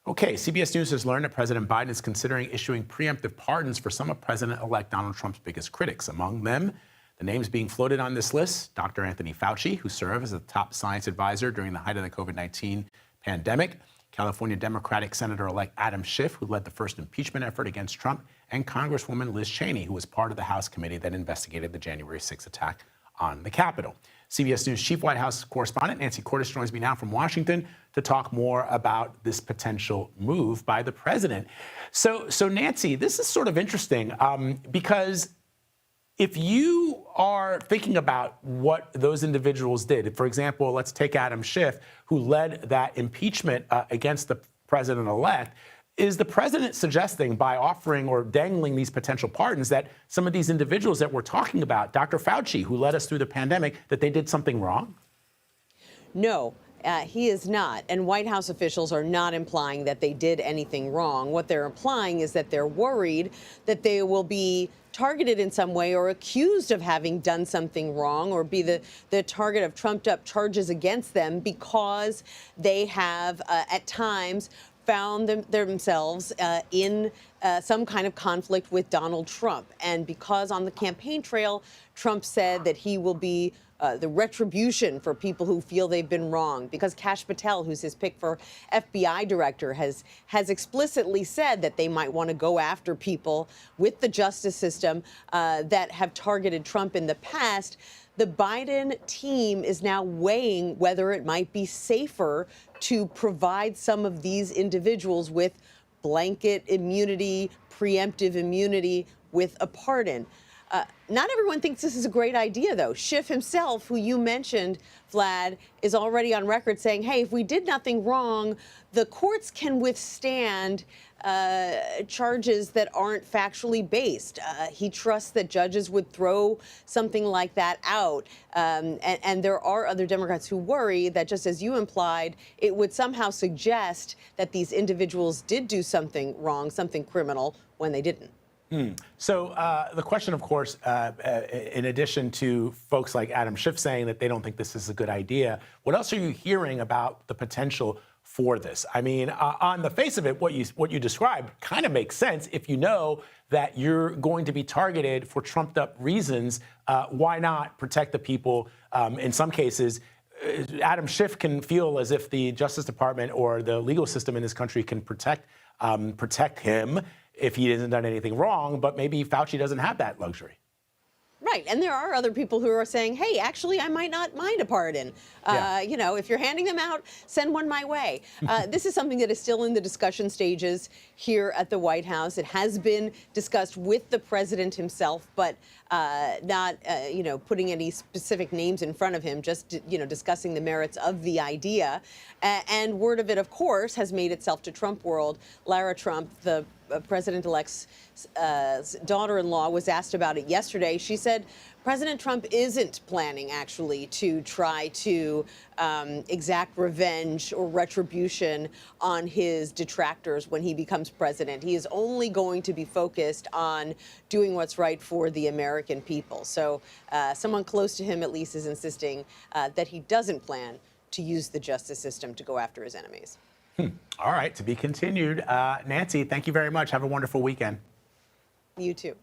Okay, CBS News has learned that President Biden is considering issuing preemptive pardons for some of President-elect Donald Trump's biggest critics. Among them, the names being floated on this list, Dr. Anthony Fauci, who served as a top science advisor during the height of the COVID-19 pandemic, California Democratic Senator-elect Adam Schiff, who led the first impeachment effort against Trump, and Congresswoman Liz Cheney, who was part of the House committee that investigated the January 6th attack on the Capitol. CBS News Chief White House correspondent Nancy Cordes joins me now from Washington to talk more about this potential move by the president. So Nancy, this is sort of interesting because if you are thinking about what those individuals did, for example, let's take Adam Schiff, who led that impeachment against the president-elect. Is the president suggesting by offering or dangling these potential pardons that some of these individuals that we're talking about, Dr. Fauci, who led us through the pandemic, that they did something wrong? No. He is not. And White House officials are not implying that they did anything wrong. What they're implying is that they're worried that they will be targeted in some way or accused of having done something wrong or be the target of trumped-up charges against them because they have, at times, found themselves in some kind of conflict with Donald Trump. And because on the campaign trail, Trump said that he will be the retribution for people who feel they've been wrong, because Kash Patel, who's his pick for FBI director, has explicitly said that they might want to go after people with the justice system that have targeted Trump in the past. The Biden team is now weighing whether it might be safer to provide some of these individuals with blanket immunity, preemptive immunity with a pardon. Not everyone thinks this is a great idea, though. Schiff himself, who you mentioned, Vlad, is already on record saying, hey, if we did nothing wrong, the courts can withstand charges that aren't factually based. He trusts that judges would throw something like that out. And there are other Democrats who worry that, just as you implied, it would somehow suggest that these individuals did do something wrong, something criminal, when they didn't. So the question, of course, in addition to folks like Adam Schiff saying that they don't think this is a good idea, what else are you hearing about the potential for this? I mean, on the face of it, what you described kind of makes sense. If you know that you're going to be targeted for trumped-up reasons, why not protect the people? In some cases, Adam Schiff can feel as if the Justice Department or the legal system in this country can protect him if he hasn't done anything wrong, but maybe Fauci doesn't have that luxury. Right. And there are other people who are saying, hey, actually, I might not mind a pardon. You know, if you're handing them out, send one my way. This is something that is still in the discussion stages here at the White House. It has been discussed with the president himself, but not, you know, putting any specific names in front of him, just, you know, discussing the merits of the idea. And word of it, of course, has made itself to Trump world. Lara Trump, the President-elect's daughter-in-law, was asked about it yesterday. She said President Trump isn't planning, actually, to try to exact revenge or retribution on his detractors when he becomes president. He is only going to be focused on doing what's right for the American people. So someone close to him, at least, is insisting that he doesn't plan to use the justice system to go after his enemies. All right, to be continued. Nancy, thank you very much. Have a wonderful weekend. You too.